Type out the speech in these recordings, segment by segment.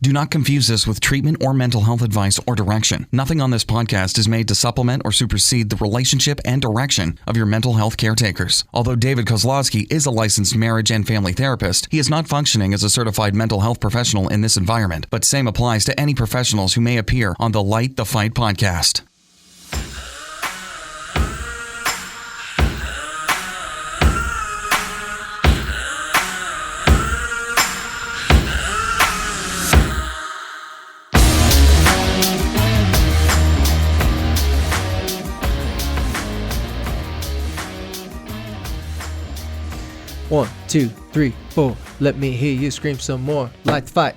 Do not confuse this with treatment or mental health advice or direction. Nothing on this podcast is made to supplement or supersede the relationship and direction of your mental health caretakers. Although David Kozlowski is a licensed marriage and family therapist, he is not functioning as a certified mental health professional in this environment, but same applies to any professionals who may appear on the Light the Fight podcast. One, two, three, four. Let me hear you scream some more. Light the fight.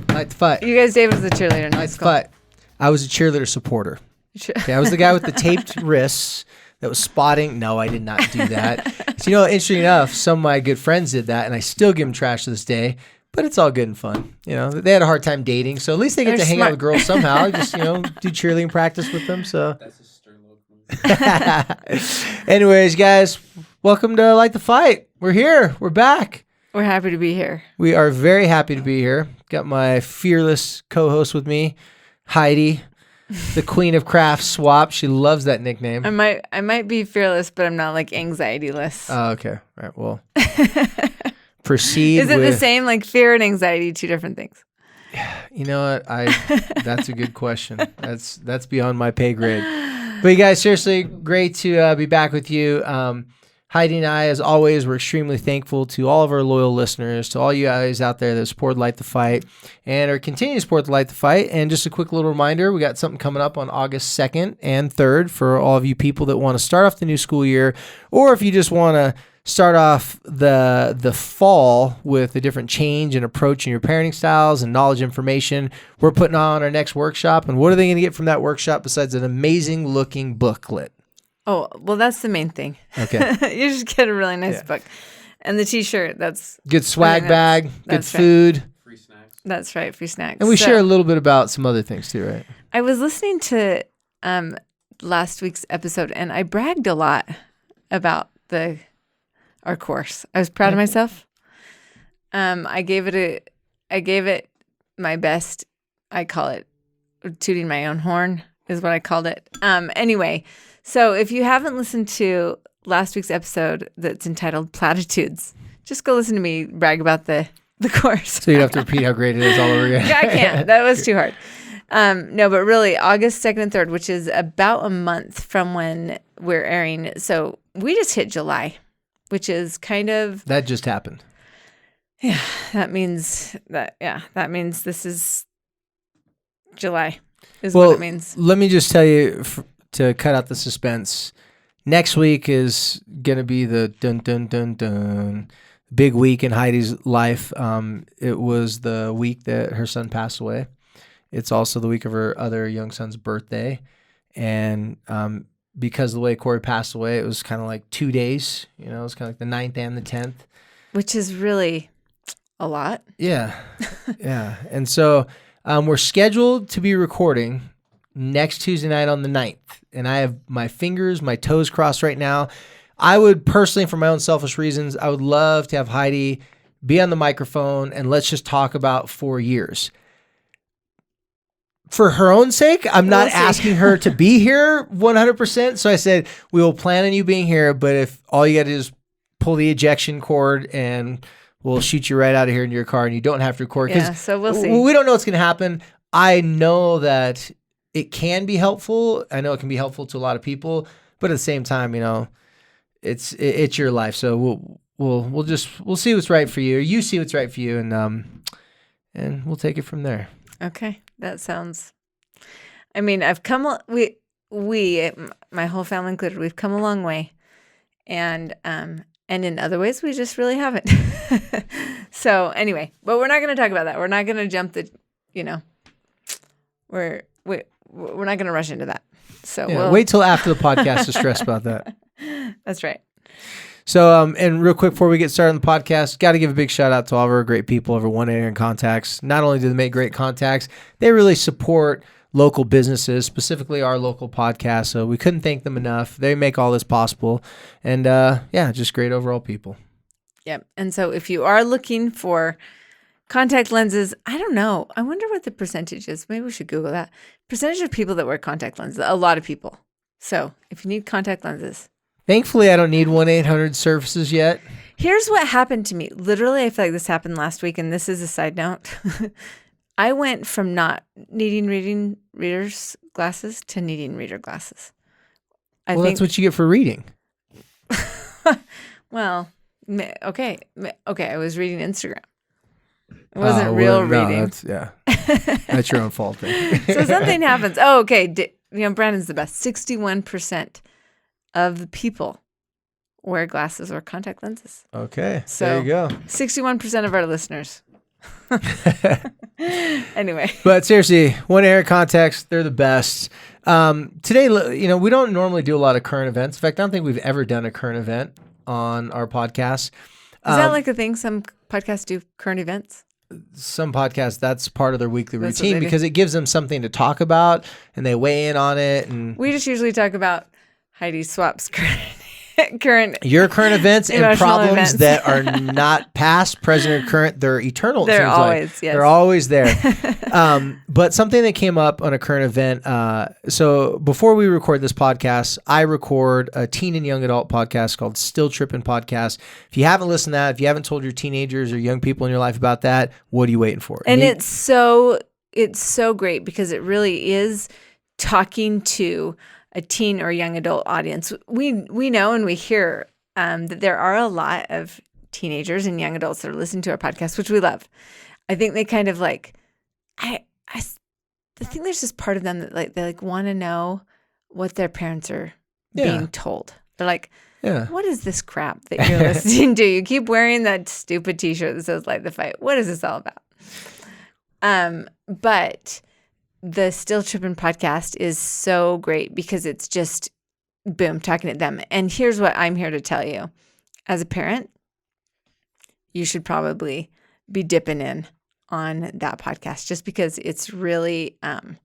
Light the fight. You guys, Dave was a cheerleader in high Light the school. fight. I was a cheerleader supporter. Okay, I was the guy with the taped wrists that was spotting. No, I did not do that. So, interesting enough, some of my good friends did that, and I still give them trash to this day. But it's all good and fun. They had a hard time dating, so at least they get to hang out with girls somehow. Just, do cheerleading practice with them. So. That's a stern look. Anyways, guys, welcome to Light the Fight. We're here. We're back. We're happy to be here. We are very happy to be here. Got my fearless co-host with me, Heidi, the queen of craft swap. She loves that nickname. I might be fearless, but I'm not like anxiety-less. Oh, okay. All right. Well, proceed. Is it the same? Like fear and anxiety, two different things? You know what? That's a good question. That's beyond my pay grade. But you guys, seriously, great to be back with you. Heidi and I, as always, we're extremely thankful to all of our loyal listeners, to all you guys out there that support Light the Fight and are continuing to support the Light the Fight. And just a quick little reminder, we got something coming up on August 2nd and 3rd for all of you people that want to start off the new school year, or if you just want to start off the fall with a different change and approach in your parenting styles and knowledge information. We're putting on our next workshop. And what are they going to get from that workshop besides an amazing looking booklet? Oh, well, that's the main thing. Okay. You just get a really nice book. And the t-shirt, that's... Good swag bag, good right. food. Free snacks. That's right, free snacks. And we share a little bit about some other things too, right? I was listening to last week's episode, and I bragged a lot about our course. I was proud of myself. I gave it my best. I call it tooting my own horn is what I called it. Anyway, so if you haven't listened to last week's episode that's entitled Platitudes, just go listen to me brag about the course. So you have to repeat how great it is all over again. Yeah, I can't. That was too hard. No, but really, August 2nd and 3rd, which is about a month from when we're airing. So we just hit July, which is kind of... That just happened. Yeah, that means this is July is what it means. Let me just tell you, to cut out the suspense, next week is going to be the dun, dun, dun, dun, big week in Heidi's life. It was the week that her son passed away. It's also the week of her other young son's birthday. And because of the way Corey passed away, it was kind of like 2 days. It was kind of like the 9th and the 10th. Which is really a lot. Yeah. Yeah. And so we're scheduled to be recording next Tuesday night on the 9th. And I have my toes crossed right now. I would personally, for my own selfish reasons, I would love to have Heidi be on the microphone and let's just talk about 4 years. For her own sake, I'm not asking her to be here 100%. So I said, we will plan on you being here, but if all you got to do is pull the ejection cord and we'll shoot you right out of here into your car and you don't have to record. Yeah, so we'll see. We don't know what's going to happen. I know that it can be helpful. I know it can be helpful to a lot of people, but at the same time, it's your life. So we'll see what's right for you, or you see what's right for you, and we'll take it from there. Okay, that sounds. I mean, my whole family included, we've come a long way, and in other ways, we just really haven't. So anyway, but we're not going to talk about that. We're not going to jump we're not going to rush into that. So wait till after the podcast to stress about that. That's right. So, and real quick before we get started on the podcast, got to give a big shout out to all of our great people over 1-800 Contacts. Not only do they make great contacts, they really support local businesses, specifically our local podcast. So we couldn't thank them enough. They make all this possible. And just great overall people. Yep. And so if you are looking for contact lenses. I don't know. I wonder what the percentage is. Maybe we should Google that. Percentage of people that wear contact lenses. A lot of people. So if you need contact lenses. Thankfully, I don't need 1-800 services yet. Here's what happened to me. Literally, I feel like this happened last week, and this is a side note. I went from not needing reader's glasses to needing reader glasses. I think That's what you get for reading. Well, okay. I was reading Instagram. It wasn't real reading. That's your own fault. So something happens. Oh, okay. Brandon's the best. 61% of the people wear glasses or contact lenses. Okay, so there you go. 61% of our listeners. Anyway. But seriously, 1-800 contacts, they're the best. Today, we don't normally do a lot of current events. In fact, I don't think we've ever done a current event on our podcast. Is that like a thing? Some podcasts do current events? Some podcasts, that's part of their weekly routine because it gives them something to talk about and they weigh in on it. And we just usually talk about Heidi Swap's current events and problems events. That are not past, present, or current. They're eternal. They're always, yes. They're always there. But something that came up on a current event. So before we record this podcast, I record a teen and young adult podcast called Still Trippin' Podcast. If you haven't listened to that, if you haven't told your teenagers or young people in your life about that, what are you waiting for? And it's so great because it really is talking to a teen or young adult audience. We know and we hear that there are a lot of teenagers and young adults that are listening to our podcast, which we love. I think they kind of I think there's this part of them that they want to know what their parents are being told. They're like, what is this crap that you're listening to? You keep wearing that stupid t-shirt that says "Light the Fight." What is this all about? But the Still Trippin' podcast is so great because it's just, boom, talking to them. And here's what I'm here to tell you. As a parent, you should probably be dipping in on that podcast just because it's really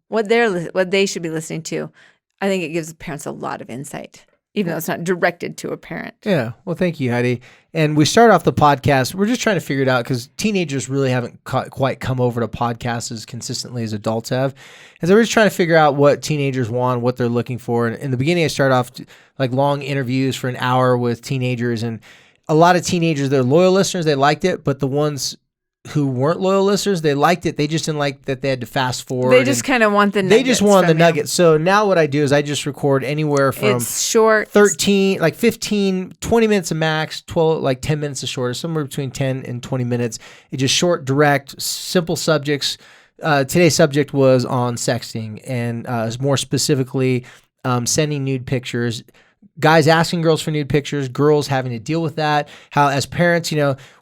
what they should be listening to. I think it gives parents a lot of insight, even though it's not directed to a parent. Yeah. Well, thank you, Heidi. And we start off the podcast. We're just trying to figure it out because teenagers really haven't quite come over to podcasts as consistently as adults have. And so we're just trying to figure out what teenagers want, what they're looking for. And in the beginning, I start off like long interviews for an hour with teenagers. And a lot of teenagers, they're loyal listeners. They liked it. But the ones who weren't loyal listeners, they liked it. They just didn't like that they had to fast forward. They just kind of want the nuggets. They just want the nuggets. So now what I do is I just record anywhere from it's short, 13, like 15, 20 minutes a max, 12, like 10 minutes a shorter, somewhere between 10 and 20 minutes. It's just short, direct, simple subjects. Today's subject was on sexting and more specifically sending nude pictures. Guys asking girls for nude pictures, girls having to deal with that. How as parents,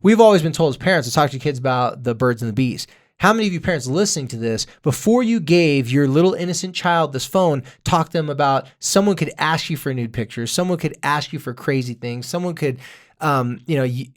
we've always been told as parents to talk to kids about the birds and the bees. How many of you parents listening to this, before you gave your little innocent child this phone, talk to them about someone could ask you for nude pictures, someone could ask you for crazy things, someone could, you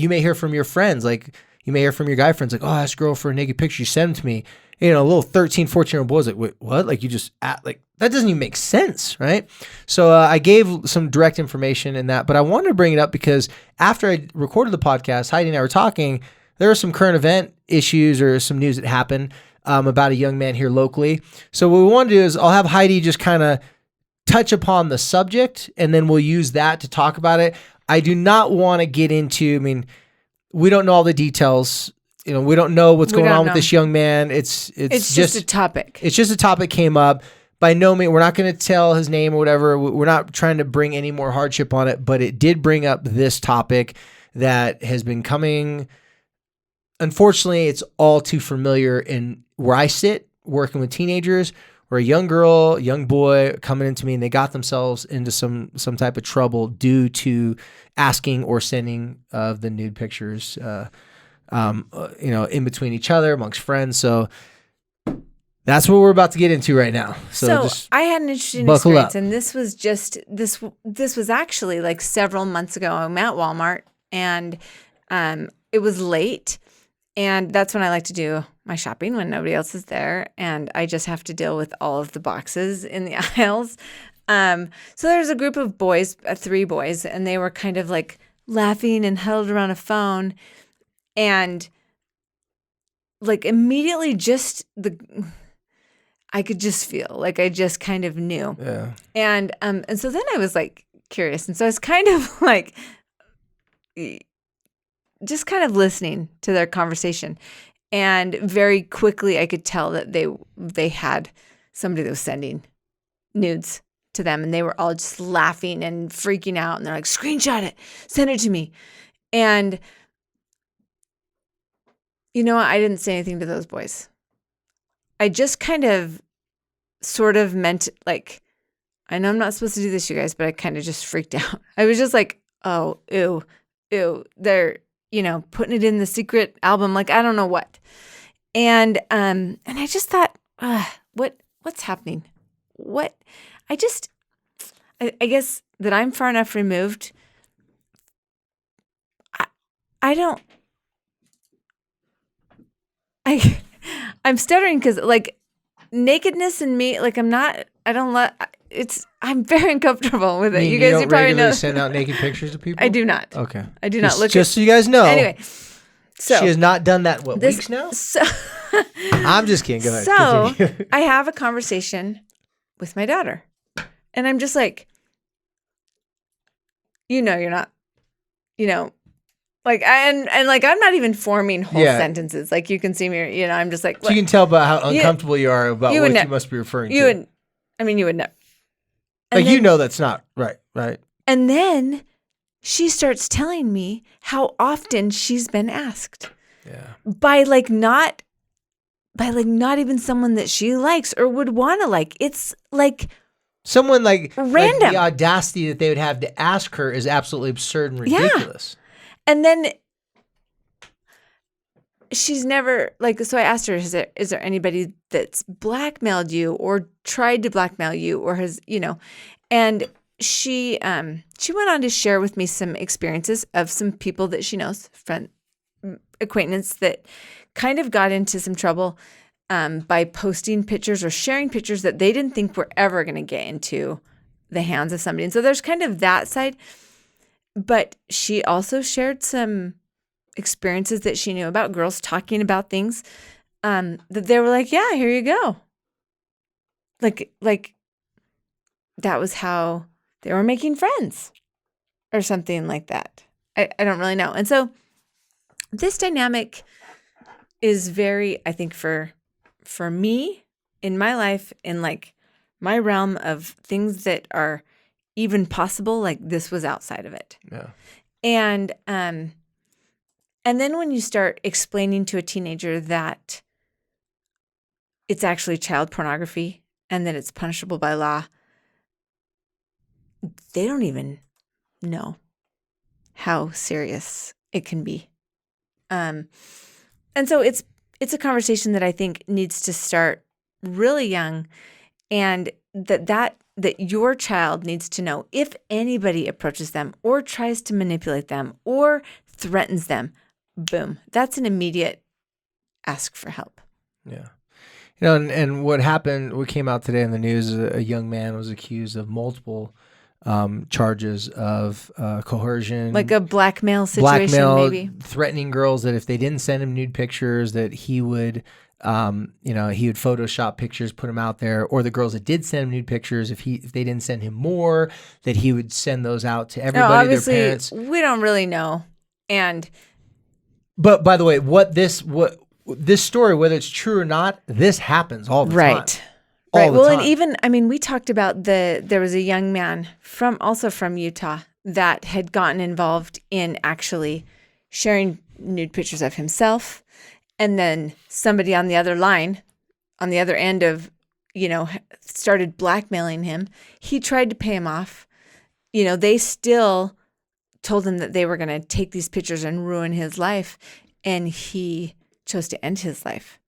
may hear from your friends, like you may hear from your guy friends, like, oh, I asked a girl for a naked picture, you send them to me. A little 13, 14-year-old boy's like, wait, what? Like you just that doesn't even make sense, right? So I gave some direct information in that, but I wanted to bring it up because after I recorded the podcast, Heidi and I were talking, there were some current event issues or some news that happened about a young man here locally. So what we want to do is I'll have Heidi just kind of touch upon the subject and then we'll use that to talk about it. I do not want to get into, we don't know all the details. We don't know what's going on with this young man. It's just a topic. It's just a topic came up. By no means, we're not going to tell his name or whatever. We're not trying to bring any more hardship on it, but it did bring up this topic that has been coming. Unfortunately, it's all too familiar in where I sit working with teenagers, where a young girl, young boy coming into me and they got themselves into some type of trouble due to asking or sending of the nude pictures, in between each other, amongst friends. So that's what we're about to get into right now. So just I had an interesting experience, and this was actually like several months ago. I'm at Walmart, and it was late, and that's when I like to do my shopping when nobody else is there, and I just have to deal with all of the boxes in the aisles. So there's a group of boys, 3 boys, and they were kind of like laughing and huddled around a phone. And like immediately I could just feel like I just kind of knew. Yeah. And so then I was like curious. And so I was kind of like just kind of listening to their conversation. And very quickly I could tell that they had somebody that was sending nudes to them, and they were all just laughing and freaking out, and they're like, screenshot it, send it to me. And you know what? I didn't say anything to those boys. I just kind of sort of meant like, I know I'm not supposed to do this, you guys, but I kind of just freaked out. I was just like, oh, ew, they're, putting it in the secret album, like I don't know what. And I just thought, what's happening? What? I guess that I'm far enough removed. I'm stuttering because like nakedness and me, like I'm very uncomfortable with it. You guys, don't you probably regularly know. send out naked pictures to people? I do not. Okay. I do not look just so you guys know. Anyway, so she has not done that, weeks now? So I'm just kidding. Go ahead. So Continue. I have a conversation with my daughter, and I'm just like, you're not, like, and like, I'm not even forming whole sentences. Like you can see me, I'm just like, so you can tell about how uncomfortable you are about what you must be referring to. You would know. Like, that's not right. And then she starts telling me how often she's been asked. Yeah. By not even someone that she likes or would want to like. It's like someone like random. Like the audacity that they would have to ask her is absolutely absurd and ridiculous. Yeah. And then she's never so I asked her, is there anybody that's blackmailed you or tried to blackmail you or has, and she went on to share with me some experiences of some people that she knows, acquaintance that kind of got into some trouble by posting pictures or sharing pictures that they didn't think were ever going to get into the hands of somebody. And so there's kind of that side. But she also shared some experiences that she knew about girls talking about things that they were like, yeah, here you go. Like that was how they were making friends or something like that. I don't really know. And so this dynamic is very, I think for me in my life, in like my realm of things that are even possible, like this was outside of it. Yeah. And then when you start explaining to a teenager that it's actually child pornography and that it's punishable by law, they don't even know how serious it can be. And so it's a conversation that I think needs to start really young, and that your child needs to know if anybody approaches them or tries to manipulate them or threatens them, boom, that's an immediate ask for help. Yeah. And what happened, what came out today in the news is a young man was accused of multiple charges of coercion. Like a blackmail situation, maybe. Threatening girls that if they didn't send him nude pictures that he would he would Photoshop pictures, put them out there, or the girls that did send him nude pictures, if they didn't send him more, that he would send those out to everybody, obviously, their parents. We don't really know. But by the way, this story, whether it's true or not, this happens all the time. Right. Well, and even, we talked about there was a young man from Utah that had gotten involved in actually sharing nude pictures of himself. And then somebody on the other line, on the other end of, started blackmailing him. He tried to pay him off. They still told him that they were going to take these pictures and ruin his life. And he chose to end his life.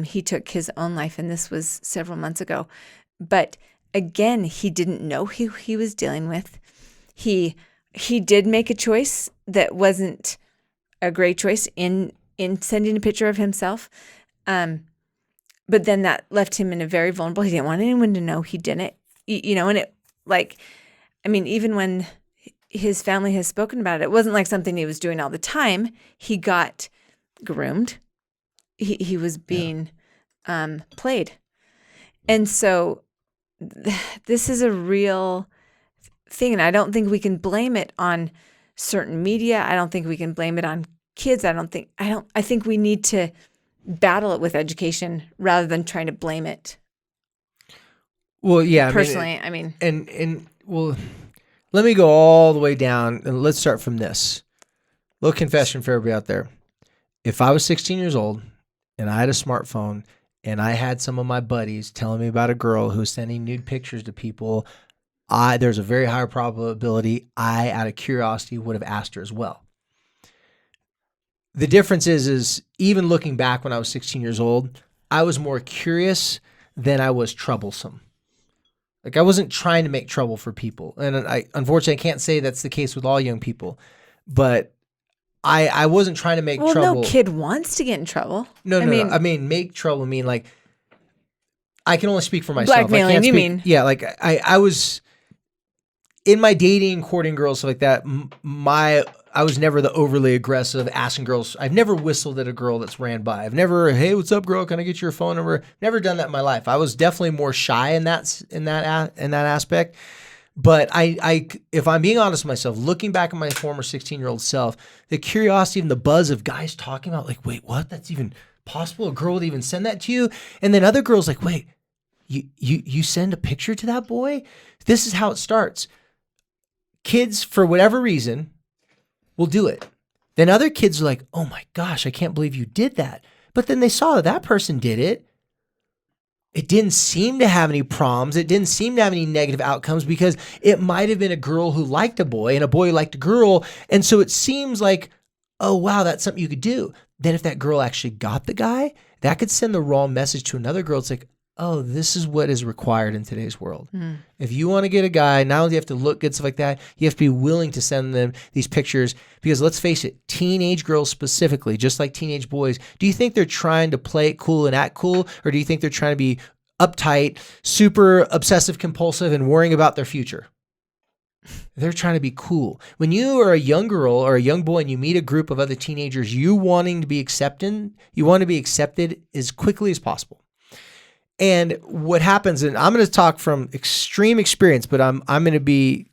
He took his own life, and this was several months ago. But again, he didn't know who he was dealing with. He did make a choice that wasn't a great choice in sending a picture of himself. But then that left him in a very vulnerable. He didn't want anyone to know he didn't, and it even when his family has spoken about it, it wasn't like something he was doing all the time. He got groomed. he was being played. And so this is a real thing. And I don't think we can blame it on certain media. I don't think we can blame it on kids. I think we need to battle it with education rather than trying to blame it. Well, yeah. Personally, well, let me go all the way down and let's start from this. Little confession for everybody out there. If I was 16 years old and I had a smartphone and I had some of my buddies telling me about a girl who was sending nude pictures to people, there's a very high probability I, out of curiosity, would have asked her as well. The difference is even looking back when I was 16 years old, I was more curious than I was troublesome. Like, I wasn't trying to make trouble for people. And unfortunately, I can't say that's the case with all young people, but I wasn't trying to make trouble. No kid wants to get in trouble. No. I mean, make trouble. I mean, like, I can only speak for myself. Blackmailing, you mean? Yeah, like, I was, in my dating, courting girls, stuff like that, I was never the overly aggressive asking girls. I've never whistled at a girl that's ran by. I've never, hey, what's up, girl? Can I get your phone number? Never done that in my life. I was definitely more shy in that aspect. But if I'm being honest with myself, looking back at my former 16-year-old self, the curiosity and the buzz of guys talking about, like, wait, what? That's even possible? A girl would even send that to you? And then other girls like, wait, you send a picture to that boy? This is how it starts. Kids, for whatever reason, will do it. Then other kids are like, oh my gosh, I can't believe you did that. But then they saw that person did it. It didn't seem to have any problems. It didn't seem to have any negative outcomes because it might have been a girl who liked a boy and a boy who liked a girl. And so it seems like, oh, wow, that's something you could do. Then if that girl actually got the guy, that could send the wrong message to another girl. It's like, oh, this is what is required in today's world. If you want to get a guy, not only do you have to look good, stuff like that, you have to be willing to send them these pictures because let's face it, teenage girls specifically, just like teenage boys, do you think they're trying to play it cool and act cool? Or do you think they're trying to be uptight, super obsessive compulsive and worrying about their future? They're trying to be cool. When you are a young girl or a young boy and you meet a group of other teenagers, you want to be accepted as quickly as possible. And what happens, and I'm going to talk from extreme experience, but I'm going to be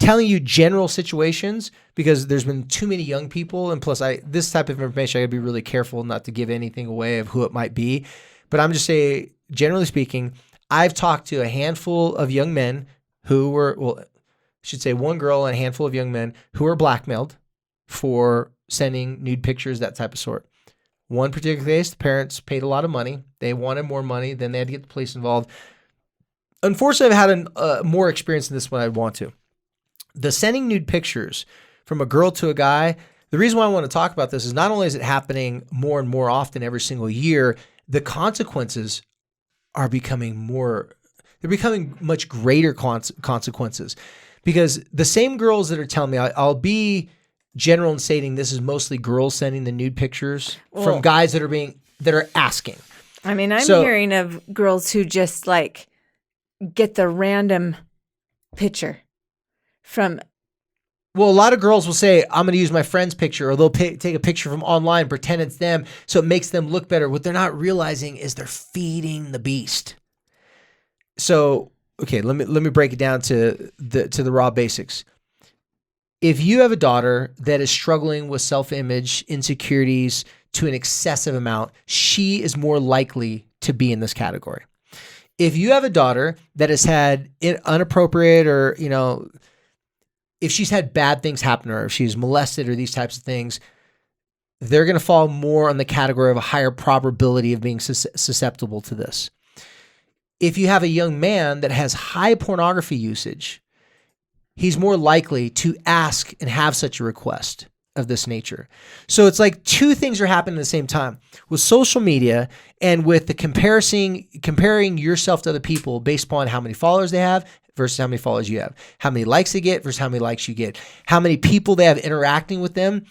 telling you general situations because there's been too many young people. And plus this type of information, I gotta be really careful not to give anything away of who it might be. But I'm just saying, generally speaking, I've talked to a handful of young men who were, I should say one girl and a handful of young men who were blackmailed for sending nude pictures, that type of sort. One particular case, the parents paid a lot of money. They wanted more money. Then they had to get the police involved. Unfortunately, I've had more experience in this one I'd want to. The sending nude pictures from a girl to a guy, the reason why I want to talk about this is not only is it happening more and more often every single year, the consequences are becoming much greater consequences. Because the same girls that are telling me, I'll be general in stating this is mostly girls sending the nude pictures from guys that are asking. I mean, I'm hearing of girls who just like get the random picture from. Well, a lot of girls will say, I'm going to use my friend's picture, or they'll take a picture from online, pretend it's them, so it makes them look better. What they're not realizing is they're feeding the beast. So, okay, let me break it down to the raw basics. If you have a daughter that is struggling with self-image, insecurities to an excessive amount, she is more likely to be in this category. If you have a daughter that has had inappropriate or, if she's had bad things happen to her, if she's molested or these types of things, they're going to fall more on the category of a higher probability of being susceptible to this. If you have a young man that has high pornography usage, he's more likely to ask and have such a request of this nature. So it's like two things are happening at the same time. With social media and with the comparing yourself to other people based upon how many followers they have versus how many followers you have, how many likes they get versus how many likes you get, how many people they have interacting with them.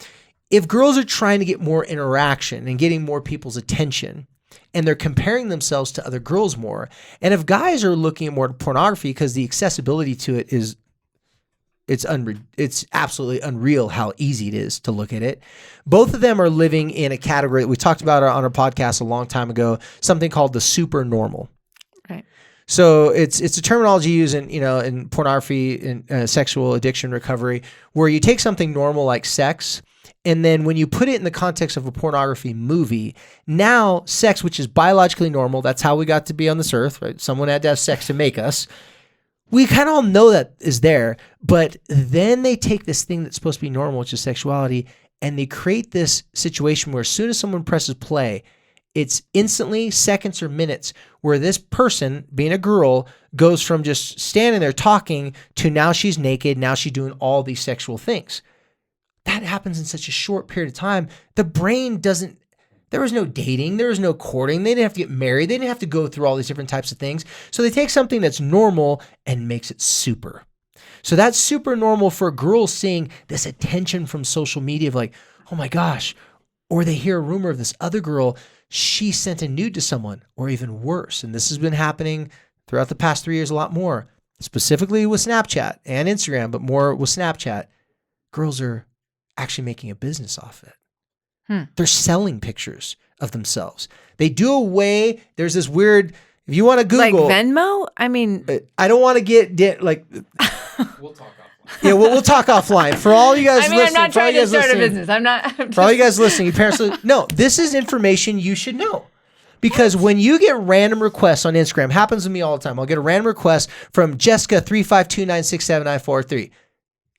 If girls are trying to get more interaction and getting more people's attention, and they're comparing themselves to other girls more, and if guys are looking at more pornography because the accessibility to it is it's absolutely unreal how easy it is to look at it. Both of them are living in a category that we talked about on our podcast a long time ago, something called the super normal. Right. So it's a terminology used in pornography and sexual addiction recovery, where you take something normal like sex, and then when you put it in the context of a pornography movie, now sex, which is biologically normal, that's how we got to be on this earth, right? Someone had to have sex to make us. We kind of all know that is there, but then they take this thing that's supposed to be normal, which is sexuality, and they create this situation where as soon as someone presses play, it's instantly seconds or minutes where this person, being a girl, goes from just standing there talking to now she's naked, now she's doing all these sexual things. That happens in such a short period of time. The brain doesn't, there was no dating, there was no courting, they didn't have to get married, they didn't have to go through all these different types of things. So they take something that's normal and makes it super. So that's super normal for girls seeing this attention from social media of like, oh my gosh, or they hear a rumor of this other girl, she sent a nude to someone, or even worse. And this has been happening throughout the past 3 years a lot more, specifically with Snapchat and Instagram, but more with Snapchat. Girls are actually making a business off it. They're selling pictures of themselves. They do away. There's this weird, if you want to Google. Like Venmo? I mean. I don't want to get like. We'll talk offline. Yeah, we'll talk offline. For all you guys listening. I'm not trying to start a business. For all you guys listening, apparently, no, this is information you should know. Because when you get random requests on Instagram, happens to me all the time. I'll get a random request from Jessica 352967943.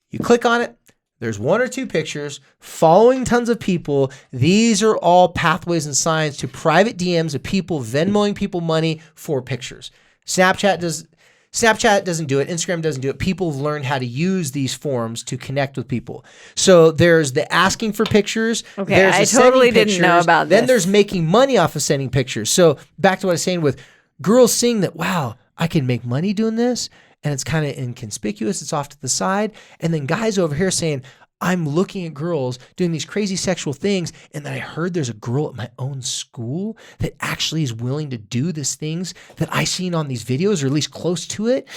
You click on it. There's one or two pictures following tons of people. These are all pathways and signs to private DMs of people Venmoing people money for pictures. Snapchat doesn't do it. Instagram doesn't do it. People have learned how to use these forms to connect with people. So there's the asking for pictures. Okay, I totally didn't know about this. Then there's making money off of sending pictures. So back to what I was saying with girls seeing that, wow, I can make money doing this. And it's kind of inconspicuous. It's off to the side. And then guys over here saying, I'm looking at girls doing these crazy sexual things. And then I heard there's a girl at my own school that actually is willing to do these things that I seen on these videos, or at least close to it.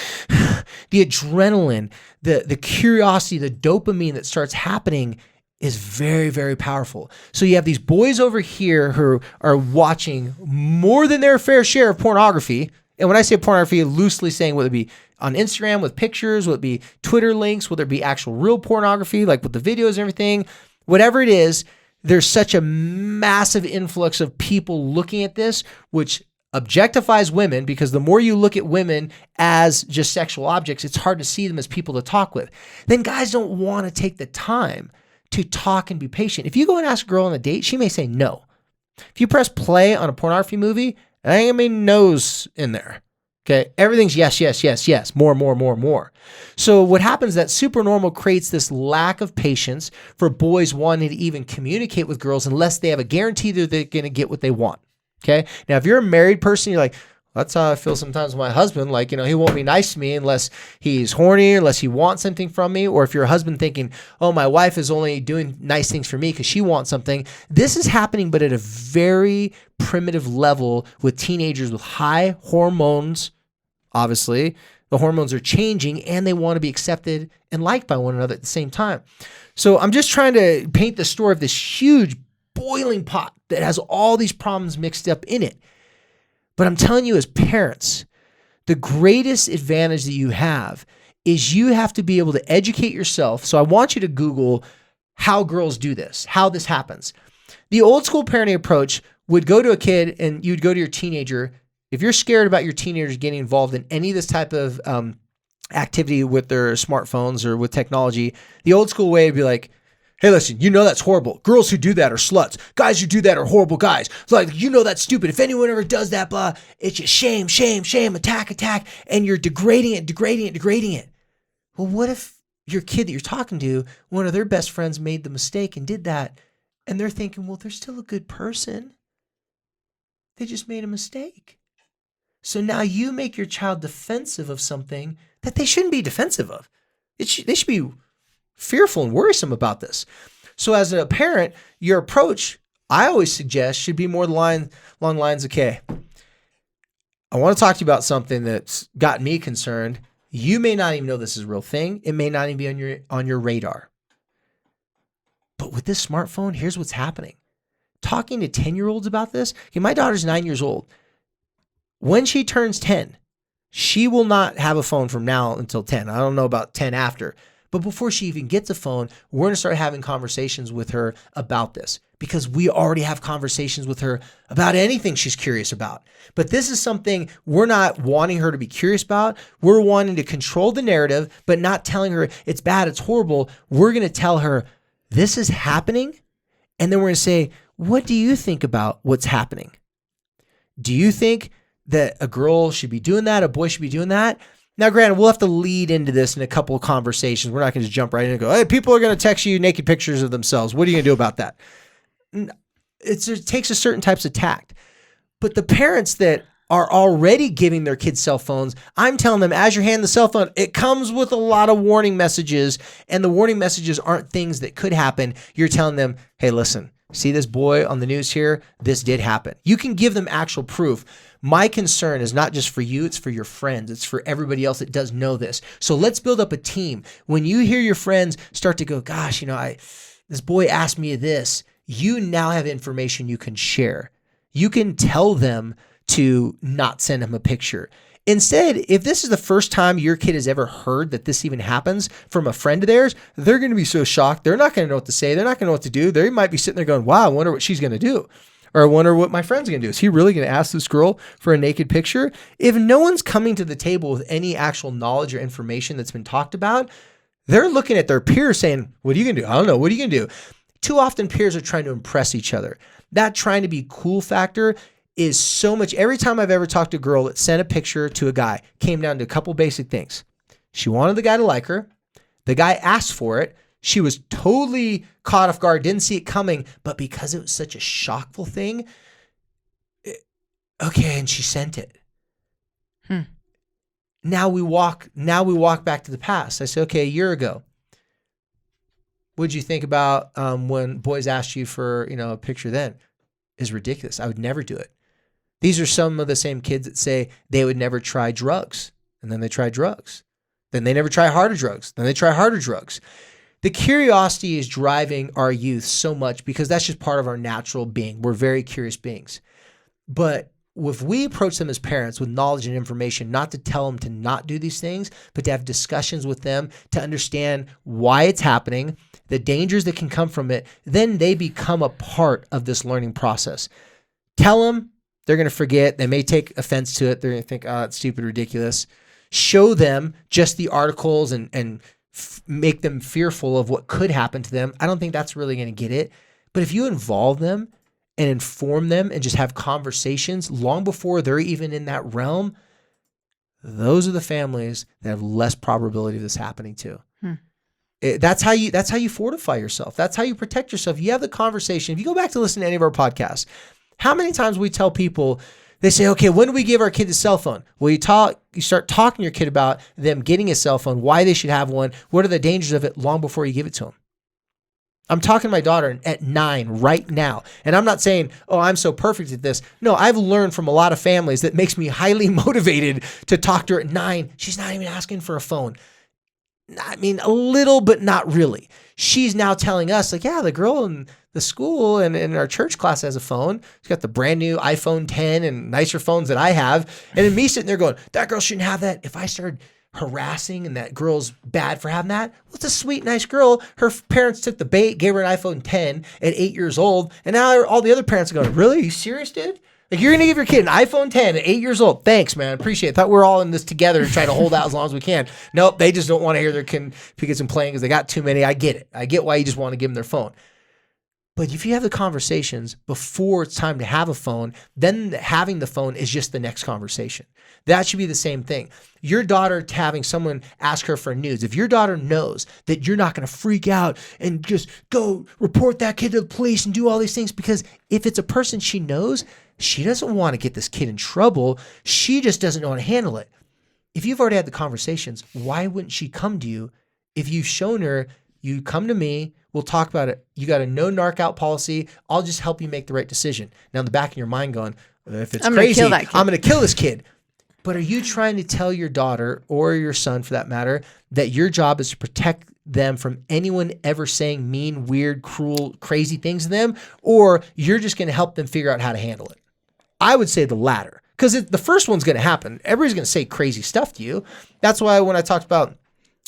The adrenaline, the curiosity, the dopamine that starts happening is very, very powerful. So you have these boys over here who are watching more than their fair share of pornography. And when I say pornography, loosely saying whether it be on Instagram with pictures, whether it be Twitter links, whether it be actual real pornography, like with the videos and everything, whatever it is, there's such a massive influx of people looking at this, which objectifies women, because the more you look at women as just sexual objects, it's hard to see them as people to talk with. Then guys don't want to take the time to talk and be patient. If you go and ask a girl on a date, she may say no. If you press play on a pornography movie, there ain't gonna be no's in there. Okay, everything's yes, yes, yes, yes, more. So what happens is that supernormal creates this lack of patience for boys wanting to even communicate with girls unless they have a guarantee that they're going to get what they want. Okay, now if you're a married person, you're like, that's how I feel sometimes with my husband. Like, he won't be nice to me unless he's horny, unless he wants something from me. Or if you're a husband thinking, oh, my wife is only doing nice things for me because she wants something. This is happening, but at a very primitive level with teenagers with high hormones. Obviously, the hormones are changing and they want to be accepted and liked by one another at the same time. So I'm just trying to paint the story of this huge boiling pot that has all these problems mixed up in it. But I'm telling you, as parents, the greatest advantage that you have is you have to be able to educate yourself. So I want you to Google how girls do this, how this happens. The old school parenting approach would go to a kid and you'd go to your teenager. If you're scared about your teenagers getting involved in any of this type of activity with their smartphones or with technology, the old school way would be like, hey, listen, that's horrible. Girls who do that are sluts. Guys who do that are horrible guys. It's like, that's stupid. If anyone ever does that, blah, it's just shame, attack, and you're degrading it. Well, what if your kid that you're talking to, one of their best friends made the mistake and did that, and they're thinking, well, they're still a good person. They just made a mistake. So now you make your child defensive of something that they shouldn't be defensive of. They should be fearful and worrisome about this. So as a parent, your approach, I always suggest, should be more along lines, okay, I want to talk to you about something that's got me concerned. You may not even know this is a real thing. It may not even be on your radar. But with this smartphone, here's what's happening. Talking to 10-year-olds about this. Okay, my daughter's 9 years old. When she turns 10, she will not have a phone from now until 10. I don't know about 10 after. But before she even gets a phone, we're going to start having conversations with her about this, because we already have conversations with her about anything she's curious about. But this is something we're not wanting her to be curious about. We're wanting to control the narrative, but not telling her it's bad, it's horrible. We're going to tell her this is happening. And then we're going to say, what do you think about what's happening? Do you think that a girl should be doing that? A boy should be doing that? Now, granted, we'll have to lead into this in a couple of conversations. We're not going to just jump right in and go, hey, people are going to text you naked pictures of themselves. What are you going to do about that? It takes a certain types of tact. But the parents that are already giving their kids cell phones, I'm telling them, as you're handing the cell phone, it comes with a lot of warning messages. And the warning messages aren't things that could happen. You're telling them, hey, listen, see this boy on the news here? This did happen. You can give them actual proof. My concern is not just for you, it's for your friends. It's for everybody else that does know this. So let's build up a team. When you hear your friends start to go, gosh, this boy asked me this, you now have information you can share. You can tell them to not send him a picture. Instead, if this is the first time your kid has ever heard that this even happens from a friend of theirs, they're going to be so shocked. They're not going to know what to say. They're not going to know what to do. They might be sitting there going, wow, I wonder what she's going to do. Or I wonder what my friend's going to do. Is he really going to ask this girl for a naked picture? If no one's coming to the table with any actual knowledge or information that's been talked about, they're looking at their peers saying, what are you going to do? I don't know. What are you going to do? Too often peers are trying to impress each other. That trying to be cool factor is so much. Every time I've ever talked to a girl that sent a picture to a guy, came down to a couple basic things. She wanted the guy to like her. The guy asked for it. She was totally caught off guard, didn't see it coming, but because it was such a shockful thing, and she sent it. Now we walk back to the past. I say, okay, a year ago, what'd you think about when boys asked you for, a picture then? It's ridiculous. I would never do it. These are some of the same kids that say they would never try drugs, and then they try drugs. Then they never try harder drugs. Then they try harder drugs. The curiosity is driving our youth so much because that's just part of our natural being. We're very curious beings. But if we approach them as parents with knowledge and information, not to tell them to not do these things, but to have discussions with them to understand why it's happening, the dangers that can come from it, then they become a part of this learning process. Tell them, they're going to forget. They may take offense to it. They're going to think, oh, it's stupid, ridiculous. Show them just the articles and make them fearful of what could happen to them. I don't think that's really going to get it. But if you involve them and inform them and just have conversations long before they're even in that realm, those are the families that have less probability of this happening to. That's how you fortify yourself. That's how you protect yourself. You have the conversation. If you go back to listen to any of our podcasts, how many times we tell people, they say, okay, when do we give our kid a cell phone? Well, you start talking to your kid about them getting a cell phone, why they should have one, what are the dangers of it long before you give it to them. I'm talking to my daughter at 9 right now. And I'm not saying, oh, I'm so perfect at this. No, I've learned from a lot of families that makes me highly motivated to talk to her at 9. She's not even asking for a phone. I mean, a little, but not really. She's now telling us, like, yeah, the girl in the school and in our church class has a phone. She's got the brand new iPhone 10 and nicer phones that I have. And then me sitting there going, that girl shouldn't have that. If I started harassing and that girl's bad for having that, well, it's a sweet, nice girl. Her parents took the bait, gave her an iPhone 10 at 8 years old. And now all the other parents are going, really? Are you serious, dude? Like, you're going to give your kid an iPhone 10 at 8 years old. Thanks, man. Appreciate it. Thought we're all in this together to try to hold out as long as we can. Nope, they just don't want to hear their kids playing because they got too many. I get it. I get why you just want to give them their phone. But if you have the conversations before it's time to have a phone, then having the phone is just the next conversation. That should be the same thing. Your daughter having someone ask her for news. If your daughter knows that you're not going to freak out and just go report that kid to the police and do all these things, because if it's a person she knows, she doesn't want to get this kid in trouble. She just doesn't know how to handle it. If you've already had the conversations, why wouldn't she come to you? If you've shown her, you come to me, we'll talk about it. You got a no narc out policy. I'll just help you make the right decision. Now in the back of your mind going, if it's crazy, I'm going to kill this kid. But are you trying to tell your daughter or your son, for that matter, that your job is to protect them from anyone ever saying mean, weird, cruel, crazy things to them? Or you're just going to help them figure out how to handle it? I would say the latter, because the first one's going to happen. Everybody's going to say crazy stuff to you. That's why when I talked about...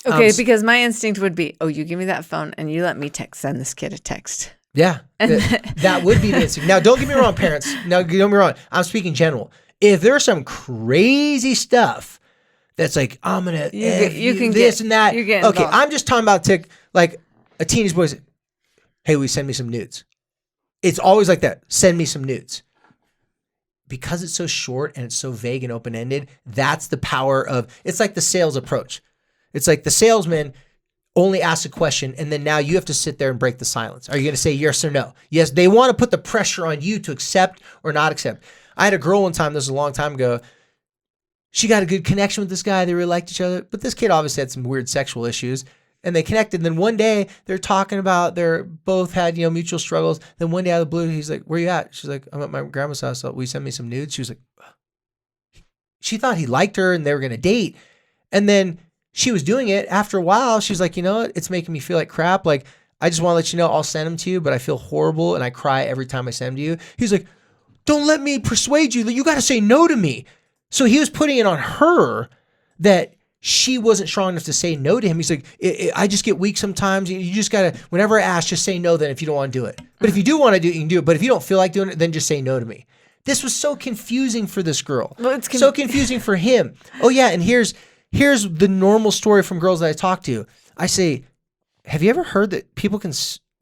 Okay, because my instinct would be, oh, you give me that phone and you let me send this kid a text. Yeah, that would be the instinct. Now, don't get me wrong, parents. Now, don't get me wrong. I'm speaking general. If there's some crazy stuff that's like, I'm going to you can this and that. Okay, involved. I'm just talking about like a teenage boy said, hey, will you send me some nudes? It's always like that. Send me some nudes. Because it's so short and it's so vague and open-ended, that's the power of, it's like the sales approach. It's like the salesman only asks a question, and then now you have to sit there and break the silence. Are you going to say yes or no? Yes, they want to put the pressure on you to accept or not accept. I had a girl one time, this was a long time ago. She got a good connection with this guy. They really liked each other. But this kid obviously had some weird sexual issues. And they connected. And then one day they're talking about, they're both had, mutual struggles. Then one day out of the blue, he's like, where you at? She's like, I'm at my grandma's house. So will you send me some nudes? She was like, she thought he liked her and they were going to date. And then she was doing it. After a while, she's like, you know what? It's making me feel like crap. Like, I just want to let you know I'll send them to you, but I feel horrible and I cry every time I send them to you. He's like, don't let me persuade you that you got to say no to me. So he was putting it on her that she wasn't strong enough to say no to him. He's like, I just get weak sometimes. You just got to, whenever I ask, just say no then if you don't want to do it. But if you do want to do it, you can do it. But if you don't feel like doing it, then just say no to me. This was so confusing for this girl. Well, it's so confusing for him. Oh yeah, and here's the normal story from girls that I talk to. I say, have you ever heard that people can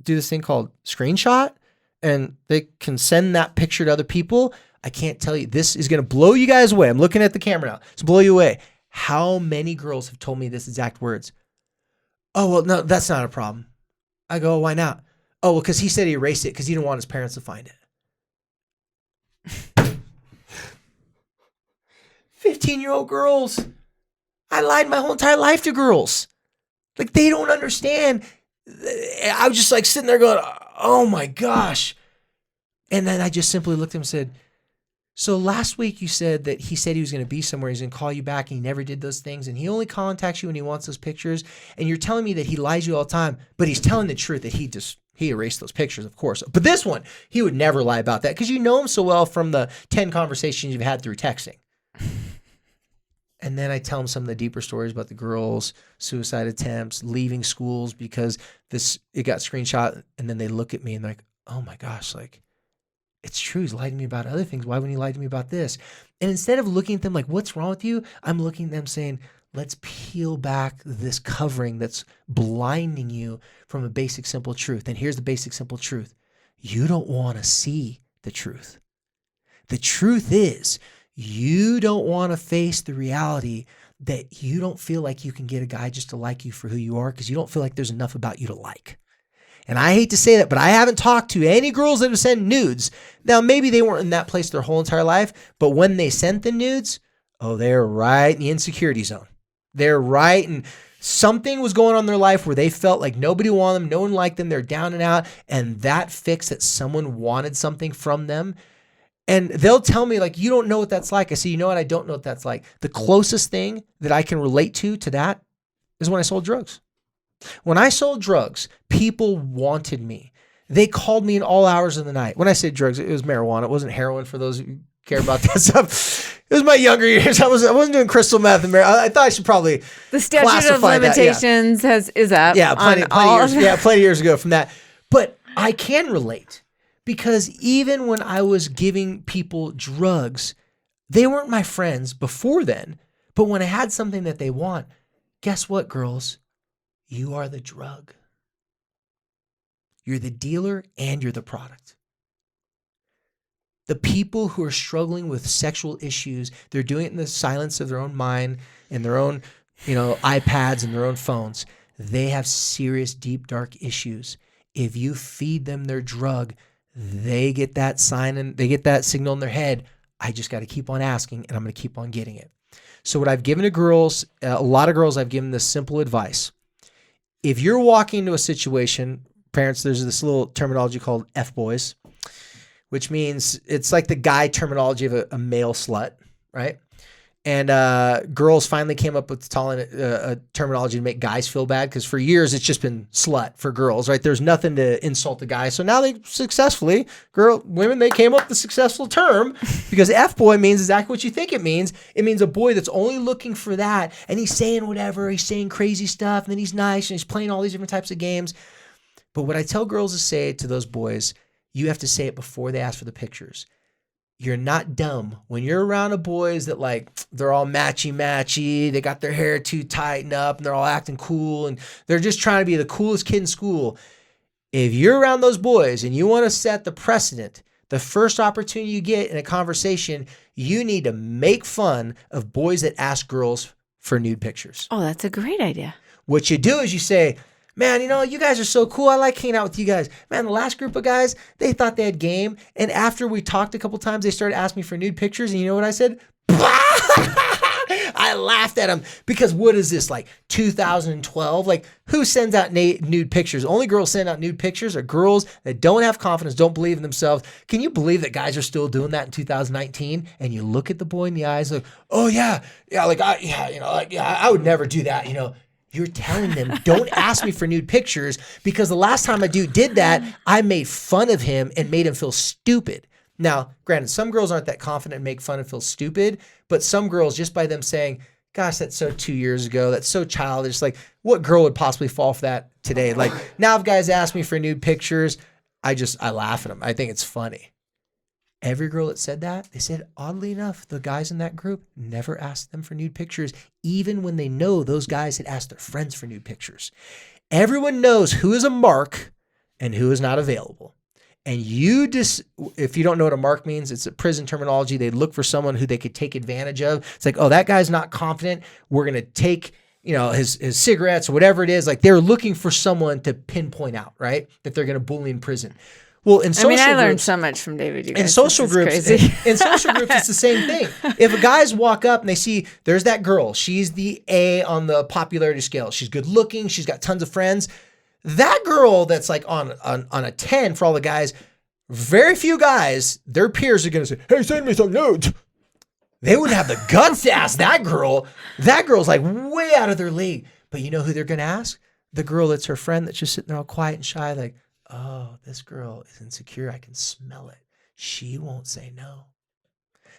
do this thing called screenshot? And they can send that picture to other people? I can't tell you. This is going to blow you guys away. I'm looking at the camera now. It's blow you away. How many girls have told me this exact words? Oh, well, no, that's not a problem. I go, why not? Oh, well, because he said he erased it because he didn't want his parents to find it. 15-year-old girls. I lied my whole entire life to girls. Like, they don't understand. I was just like sitting there going, oh my gosh. And then I just simply looked at him and said, so last week you said that he said he was going to be somewhere. He's going to call you back and he never did those things. And he only contacts you when he wants those pictures. And you're telling me that he lies to you all the time, but he's telling the truth that he erased those pictures, of course. But this one, he would never lie about that because you know him so well from the 10 conversations you've had through texting. And then I tell him some of the deeper stories about the girls, suicide attempts, leaving schools because it got screenshot. And then they look at me and they're like, oh my gosh, like, it's true. He's lied to me about other things. Why wouldn't he lie to me about this? And instead of looking at them like, what's wrong with you? I'm looking at them saying, let's peel back this covering that's blinding you from a basic, simple truth. And here's the basic, simple truth. You don't want to see the truth. The truth is, you don't want to face the reality that you don't feel like you can get a guy just to like you for who you are because you don't feel like there's enough about you to like. And I hate to say that, but I haven't talked to any girls that have sent nudes. Now, maybe they weren't in that place their whole entire life, but when they sent the nudes, oh, they're right in the insecurity zone. They're right, and something was going on in their life where they felt like nobody wanted them, no one liked them, they're down and out, and that fix that someone wanted something from them. And they'll tell me, like, you don't know what that's like. I say, you know what? I don't know what that's like. The closest thing that I can relate to that is when I sold drugs. When I sold drugs, people wanted me. They called me in all hours of the night. When I say drugs, it was marijuana. It wasn't heroin for those who care about that stuff. It was my younger years. I wasn't doing crystal meth and marijuana. I thought I should probably the statute of limitations is up. Yeah, plenty years. Yeah, plenty years ago from that. But I can relate. Because even when I was giving people drugs, they weren't my friends before then. But when I had something that they want, guess what, girls? You are the drug. You're the dealer and you're the product. The people who are struggling with sexual issues, they're doing it in the silence of their own mind and their own, iPads and their own phones. They have serious, deep, dark issues. If you feed them their drug, they get that sign and they get that signal in their head. I just got to keep on asking and I'm going to keep on getting it. So what I've given to girls, a lot of girls, I've given this simple advice. If you're walking into a situation, parents, there's this little terminology called F-boys, which means it's like the guy terminology of a male slut, right? And girls finally came up with a terminology to make guys feel bad, because for years it's just been slut for girls, right? There's nothing to insult the guy. So now they successfully, women, they came up with the successful term, because F-boy means exactly what you think it means. It means a boy that's only looking for that, and he's saying whatever, he's saying crazy stuff, and then he's nice, and he's playing all these different types of games. But what I tell girls to say to those boys, you have to say it before they ask for the pictures. You're not dumb. When you're around a boys that like, they're all matchy, they got their hair too tightened up and they're all acting cool and they're just trying to be the coolest kid in school. If you're around those boys and you want to set the precedent, the first opportunity you get in a conversation, you need to make fun of boys that ask girls for nude pictures. Oh, that's a great idea. What you do is you say, man, you guys are so cool. I like hanging out with you guys. Man, the last group of guys, they thought they had game. And after we talked a couple times, they started asking me for nude pictures. And you know what I said? I laughed at them, because what is this, like 2012? Like, who sends out nude pictures? Only girls send out nude pictures are girls that don't have confidence, don't believe in themselves. Can you believe that guys are still doing that in 2019? And you look at the boy in the eyes like, oh yeah, I would never do that, You're telling them, don't ask me for nude pictures, because the last time a dude did that, I made fun of him and made him feel stupid. Now, granted, some girls aren't that confident and make fun and feel stupid, but some girls, just by them saying, gosh, that's so 2 years ago, that's so childish, like what girl would possibly fall for that today? Like, now if guys ask me for nude pictures, I laugh at them. I think it's funny. Every girl that said that, they said, oddly enough, the guys in that group never asked them for nude pictures, even when they know those guys had asked their friends for nude pictures. Everyone knows who is a mark and who is not available. And if you don't know what a mark means, it's a prison terminology. They look for someone who they could take advantage of. It's like, oh, that guy's not confident. We're going to take, his cigarettes or whatever it is. Like, they're looking for someone to pinpoint out, right? That they're going to bully in prison. Well, in social groups, I learned so much from David. You guys. In social groups, it's the same thing. If guys walk up and they see there's that girl, she's the A on the popularity scale. She's good looking. She's got tons of friends. That girl that's like on a 10 for all the guys, very few guys, their peers are going to say, hey, send me some nudes. They wouldn't have the guts to ask that girl. That girl's like way out of their league. But you know who they're going to ask? The girl that's her friend that's just sitting there all quiet and shy, like, oh, this girl is insecure. I can smell it. She won't say no.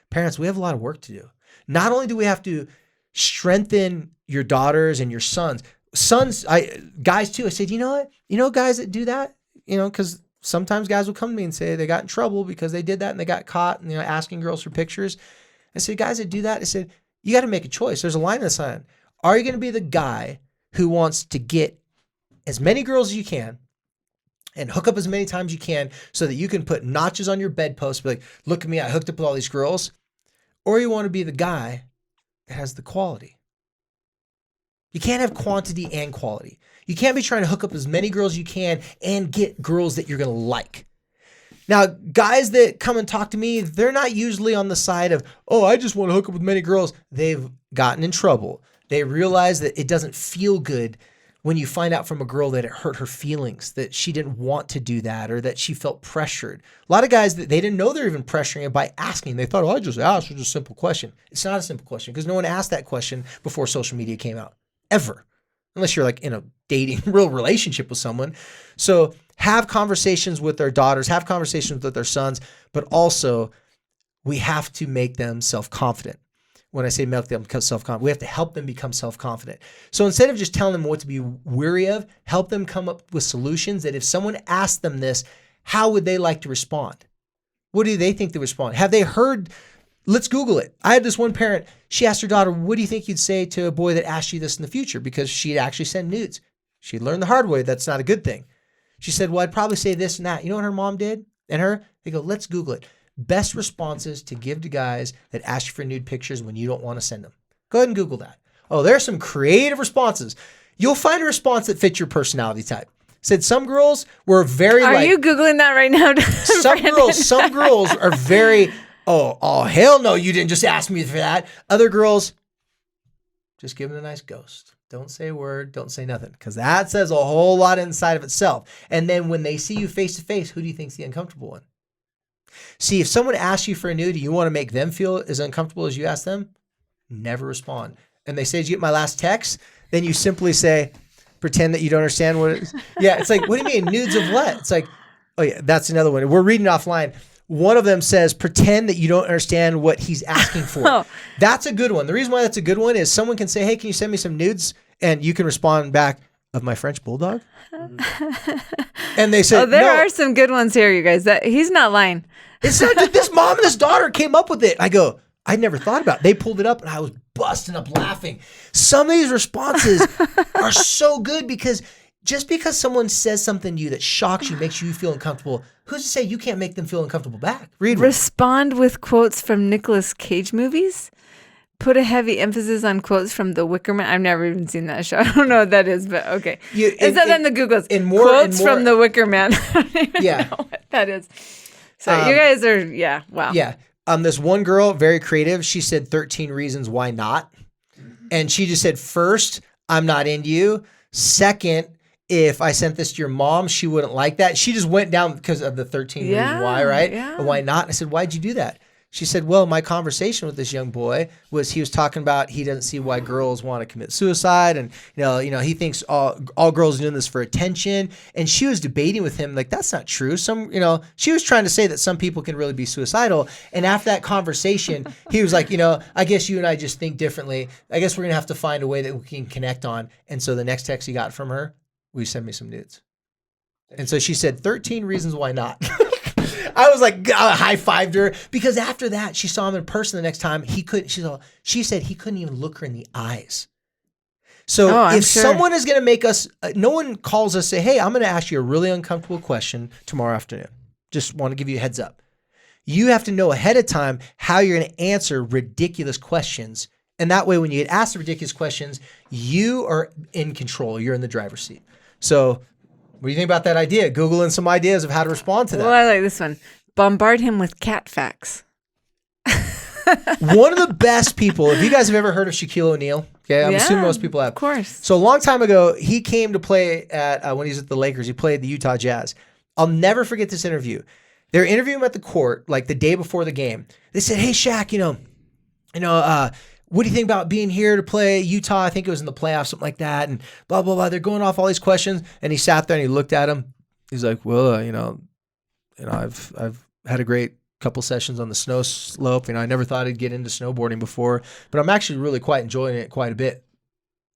Parents, we have a lot of work to do. Not only do we have to strengthen your daughters and your sons, guys too. I said, you know what? Guys that do that, because sometimes guys will come to me and say they got in trouble because they did that and they got caught and, asking girls for pictures. I said, guys that do that, I said, you got to make a choice. There's a line in the sign. Are you going to be the guy who wants to get as many girls as you can and hook up as many times you can so that you can put notches on your bedpost, be like, look at me, I hooked up with all these girls? Or you want to be the guy that has the quality? You can't have quantity and quality. You can't be trying to hook up as many girls as you can and get girls that you're going to like. Now, guys that come and talk to me, they're not usually on the side of, oh, I just want to hook up with many girls. They've gotten in trouble. They realize that it doesn't feel good when you find out from a girl that it hurt her feelings, that she didn't want to do that, or that she felt pressured. A lot of guys, that they didn't know they're even pressuring it by asking. They thought, oh, I just asked. It's a simple question. It's not a simple question, because no one asked that question before social media came out, ever, unless you're like in a dating real relationship with someone. So have conversations with their daughters, have conversations with their sons, but also we have to make them self-confident. When I say make them become self-confident, we have to help them become self-confident. So instead of just telling them what to be wary of, help them come up with solutions that if someone asked them this, how would they like to respond? What do they think they respond? Have they heard? Let's Google it. I had this one parent, she asked her daughter, what do you think you'd say to a boy that asked you this in the future? Because she'd actually send nudes. She'd learned the hard way that's not a good thing. She said, well, I'd probably say this and that. You know what her mom did? And her? They go, let's Google it. Best responses to give to guys that ask you for nude pictures when you don't want to send them. Go ahead and Google that. Oh, there's some creative responses. You'll find a response that fits your personality type. Said some girls were very Are you Googling that right now? Some girls are very, oh, hell no, you didn't just ask me for that. Other girls, just give them a nice ghost. Don't say a word, don't say nothing, because that says a whole lot inside of itself. And then when they see you face to face, who do you think's the uncomfortable one? See, if someone asks you for a nude, do you want to make them feel as uncomfortable as you ask them? never respond. And they say, did you get my last text? Then you simply say, pretend that you don't understand what it is. Yeah, it's like, what do you mean, nudes of what? It's like, oh yeah, that's another one. We're reading offline. One of them says, pretend that you don't understand what he's asking for. Oh. That's a good one. The reason why that's a good one is someone can say, hey, can you send me some nudes? And you can respond back, of my French bulldog? And they said, there no. are some good ones here, you guys. He's not lying. It's not just this mom and this daughter came up with it. I go, I never thought about it. They pulled it up and I was busting up laughing. Some of these responses are so good because just because someone says something to you that shocks you, makes you feel uncomfortable, who's to say you can't make them feel uncomfortable back? Read one. Respond with quotes from Nicolas Cage movies. Put a heavy emphasis on quotes from The Wicker Man. I've never even seen that show. I don't know what that is, but okay. It's not in the Googles. Quotes from The Wicker Man. I don't even know what that is. So you guys are, wow. Yeah. This one girl, very creative, she said 13 reasons why not. And she just said, first, I'm not into you. Second, if I sent this to your mom, she wouldn't like that. She just went down because of the 13 reasons why, right? Yeah. And why not? I said, why'd you do that? She said, well, my conversation with this young boy was he was talking about he doesn't see why girls want to commit suicide. And, he thinks all girls are doing this for attention. And she was debating with him, like, that's not true. She was trying to say that some people can really be suicidal. And after that conversation, he was like, I guess you and I just think differently. I guess we're going to have to find a way that we can connect on. And so the next text he got from her, will you send me some nudes? And so she said, 13 reasons why not. I was like, high-fived her because after that, she saw him in person the next time. She said he couldn't even look her in the eyes. So if someone is going to make us, no one calls us, say, hey, I'm going to ask you a really uncomfortable question tomorrow afternoon. Just want to give you a heads up. You have to know ahead of time how you're going to answer ridiculous questions. And that way, when you get asked the ridiculous questions, you are in control. You're in the driver's seat. So what do you think about that idea? Googling some ideas of how to respond to that. Well, I like this one. Bombard him with cat facts. One of the best people, if you guys have ever heard of Shaquille O'Neal, okay, I'm assuming most people have. Of course. So a long time ago, he came to play when he was at the Lakers. He played the Utah Jazz. I'll never forget this interview. They're interviewing him at the court, like the day before the game. They said, hey, Shaq, what do you think about being here to play Utah? I think it was in the playoffs, something like that. And blah, blah, blah. They're going off all these questions. And he sat there and he looked at him. He's like, well, I've had a great couple sessions on the snow slope. I never thought I'd get into snowboarding before, but I'm actually really quite enjoying it quite a bit.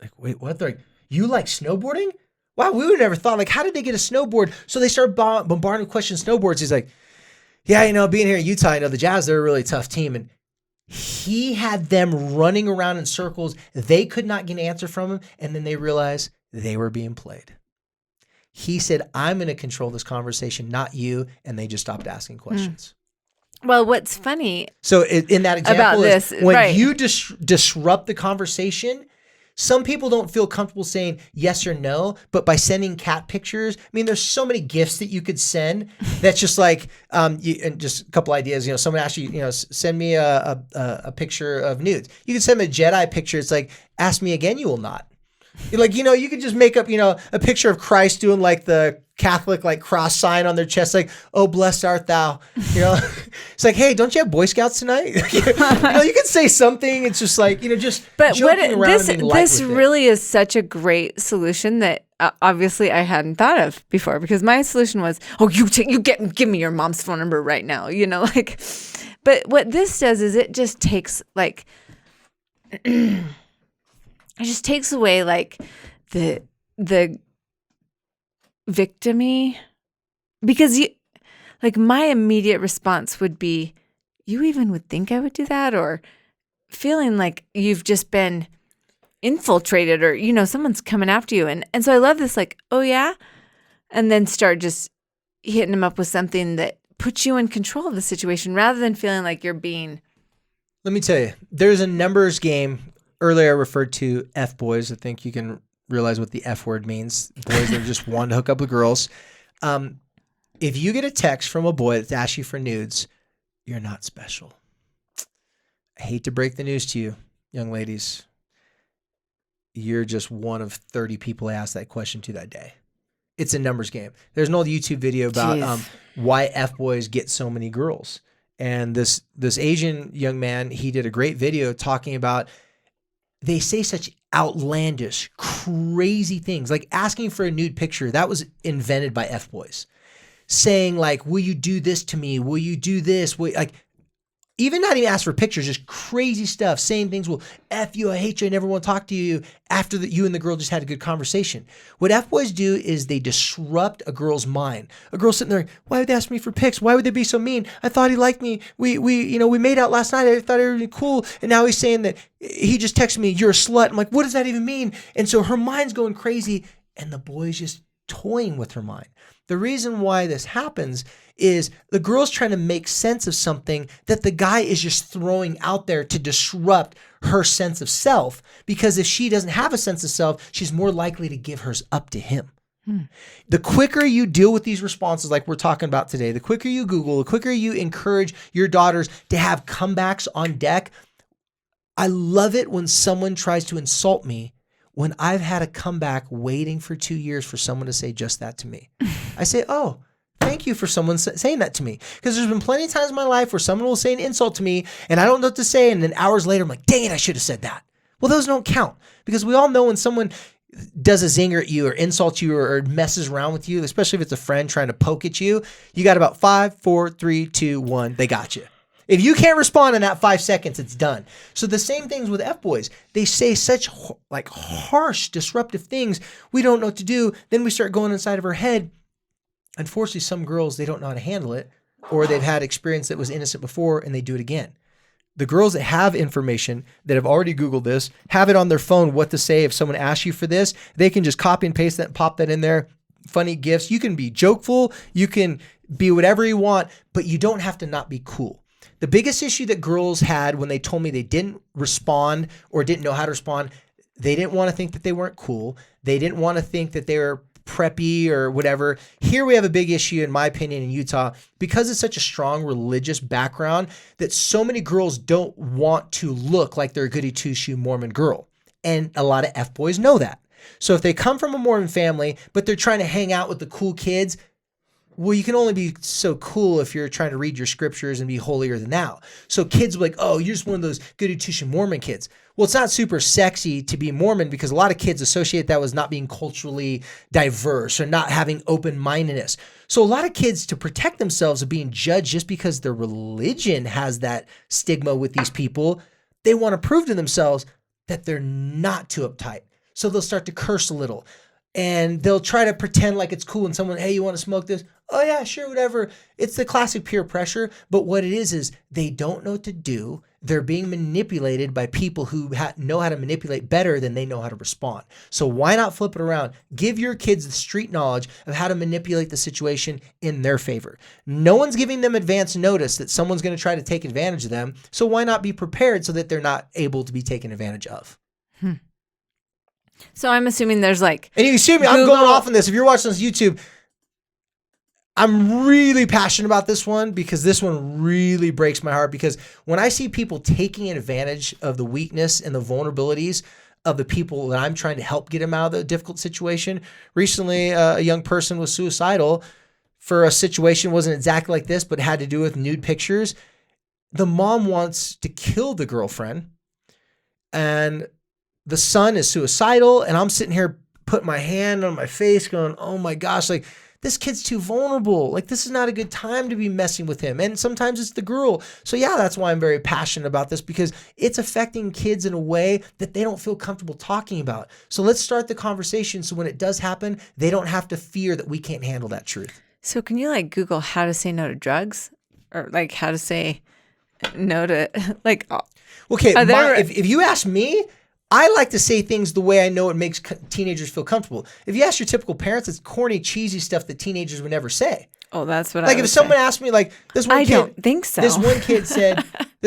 Like, wait, what? They're like, you like snowboarding? Wow, we would have never thought, like, how did they get a snowboard? So they started bombarding questions, snowboards. He's like, yeah, being here in Utah, the Jazz, they're a really tough team. And he had them running around in circles. They could not get an answer from him. And then they realized they were being played. He said, I'm going to control this conversation, not you. And they just stopped asking questions. Well, what's funny so in that example about is this, when right. you disrupt the conversation, some people don't feel comfortable saying yes or no, but by sending cat pictures, there's so many gifts that you could send that's just like, and just a couple ideas, someone asked you, send me a picture of nudes. You can send them a Jedi picture. It's like, ask me again, you will not. You're like, you could just make up, a picture of Christ doing like the Catholic like cross sign on their chest, like, oh, blessed art thou. It's like, hey, don't you have Boy Scouts tonight? You can say something. It's just like, just but joking around and being light this with it. really is such a great solution that obviously I hadn't thought of before, because my solution was, oh, give me your mom's phone number right now, but what this does is it just takes like it just takes away like the victim-y, because my immediate response would be, you even would think I would do that, or feeling like you've just been infiltrated, or someone's coming after you, and so I love this, like, oh yeah, and then start just hitting them up with something that puts you in control of the situation rather than feeling like you're being. Let me tell you, there's a numbers game. Earlier I referred to F boys. I think you can realize what the F word means. Boys that just want to hook up with girls. If you get a text from a boy that asks you for nudes, you're not special. I hate to break the news to you, young ladies. You're just one of 30 people I asked that question to that day. It's a numbers game. There's an old YouTube video about why F boys get so many girls. And this Asian young man, he did a great video talking about they say such outlandish, crazy things, like asking for a nude picture. That was invented by F-boys. Saying like, will you do this to me? Will you do this? Even not even ask for pictures, just crazy stuff, saying things, well, F you, I hate you, I never want to talk to you after you and the girl just had a good conversation. What F-boys do is they disrupt a girl's mind. A girl's sitting there, why would they ask me for pics? Why would they be so mean? I thought he liked me. We made out last night. I thought it was cool. And now he's saying that he just texted me, you're a slut. I'm like, what does that even mean? And so her mind's going crazy and the boy's just toying with her mind. The reason why this happens is the girl's trying to make sense of something that the guy is just throwing out there to disrupt her sense of self. Because if she doesn't have a sense of self, she's more likely to give hers up to him. The quicker you deal with these responses like we're talking about today, the quicker you Google, the quicker you encourage your daughters to have comebacks on deck. I love it when someone tries to insult me when I've had a comeback waiting for 2 years for someone to say just that to me. I say, oh, thank you for someone saying that to me. Because there's been plenty of times in my life where someone will say an insult to me and I don't know what to say. And then hours later, I'm like, dang it, I should have said that. Well, those don't count because we all know when someone does a zinger at you or insults you or messes around with you, especially if it's a friend trying to poke at you, you got about 5, 4, 3, 2, 1, they got you. If you can't respond in that 5 seconds, it's done. So the same things with F-boys. They say such like harsh, disruptive things. We don't know what to do. Then we start going inside of our head. Unfortunately, some girls, they don't know how to handle it, or they've had experience that was innocent before and they do it again. The girls that have information that have already Googled this, have it on their phone what to say if someone asks you for this, they can just copy and paste that and pop that in there. Funny gifts. You can be jokeful. You can be whatever you want, but you don't have to not be cool. The biggest issue that girls had when they told me they didn't respond or didn't know how to respond, they didn't want to think that they weren't cool. They didn't want to think that they were preppy or whatever. Here we have a big issue, in my opinion, in Utah, because it's such a strong religious background that so many girls don't want to look like they're a goody two-shoe Mormon girl. And a lot of F-boys know that. So if they come from a Mormon family, but they're trying to hang out with the cool kids, well, you can only be so cool if you're trying to read your scriptures and be holier than thou. So kids will be like, oh, you're just one of those goody two-shoe Mormon kids. Well, it's not super sexy to be Mormon because a lot of kids associate that with not being culturally diverse or not having open-mindedness. So a lot of kids, to protect themselves of being judged just because their religion has that stigma with these people, they want to prove to themselves that they're not too uptight. So they'll start to curse a little. And they'll try to pretend like it's cool when someone, hey, you want to smoke this? Oh yeah, sure, whatever. It's the classic peer pressure. But what it is they don't know what to do. They're being manipulated by people who know how to manipulate better than they know how to respond. So why not flip it around? Give your kids the street knowledge of how to manipulate the situation in their favor. No one's giving them advance notice that someone's going to try to take advantage of them. So why not be prepared so that they're not able to be taken advantage of? So I'm assuming there's like... And you see me, I'm going off on this. If you're watching this YouTube, I'm really passionate about this one because this one really breaks my heart, because when I see people taking advantage of the weakness and the vulnerabilities of the people that I'm trying to help get them out of the difficult situation. Recently, a young person was suicidal for a situation, wasn't exactly like this, but had to do with nude pictures. The mom wants to kill the girlfriend and the son is suicidal, and I'm sitting here putting my hand on my face going, oh my gosh, like this kid's too vulnerable. Like this is not a good time to be messing with him. And sometimes it's the girl. So yeah, that's why I'm very passionate about this, because it's affecting kids in a way that they don't feel comfortable talking about. So let's start the conversation so when it does happen, they don't have to fear that we can't handle that truth. So can you like Google how to say no to drugs, or like how to say no to like, okay, if you ask me, I like to say things the way I know it makes teenagers feel comfortable. If you ask your typical parents, it's corny, cheesy stuff that teenagers would never say. Oh, that's what like if someone asked me, like this one I kid, don't think so. This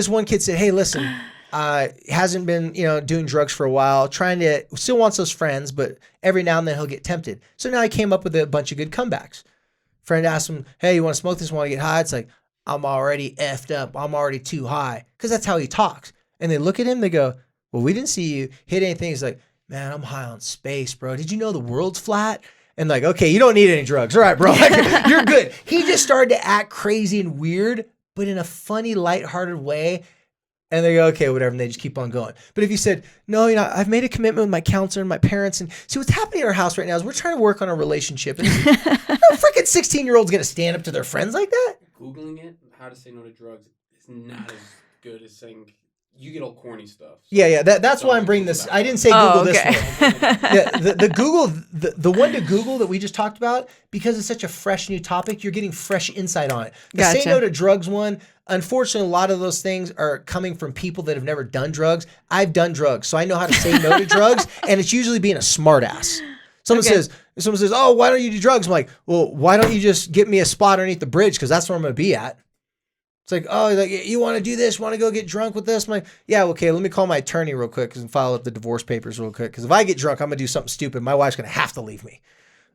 one kid said, hey, listen, hasn't been, doing drugs for a while, still wants those friends, but every now and then he'll get tempted. So now he came up with a bunch of good comebacks. Friend asked him, hey, you want to smoke this? Want to get high? It's like, I'm already effed up. I'm already too high. Because that's how he talks. And they look at him, they go, well, we didn't see you hit anything. He's like, man, I'm high on space, bro. Did you know the world's flat? And like, okay, you don't need any drugs. All right, bro. Like, you're good. He just started to act crazy and weird, but in a funny, lighthearted way. And they go, okay, whatever, and they just keep on going. But if you said, no, I've made a commitment with my counselor and my parents, and see what's happening in our house right now is we're trying to work on a relationship. And no freaking 16-year-old's going to stand up to their friends like that. Googling it, how to say no to drugs, is not as good as saying you get all corny stuff. So Yeah. That's why I'm bringing this. I didn't say Google this one. Yeah, the one to Google that we just talked about, because it's such a fresh new topic, you're getting fresh insight on it. The Gotcha. say no to drugs one, unfortunately, a lot of those things are coming from people that have never done drugs. I've done drugs, so I know how to say no to drugs, and it's usually being a smartass. Someone says, oh, why don't you do drugs? I'm like, well, why don't you just get me a spot underneath the bridge? Because that's where I'm going to be at. It's like, oh, like, you want to do this? Want to go get drunk with this? I'm like, yeah, okay, let me call my attorney real quick and file up the divorce papers real quick. Because if I get drunk, I'm going to do something stupid. My wife's going to have to leave me.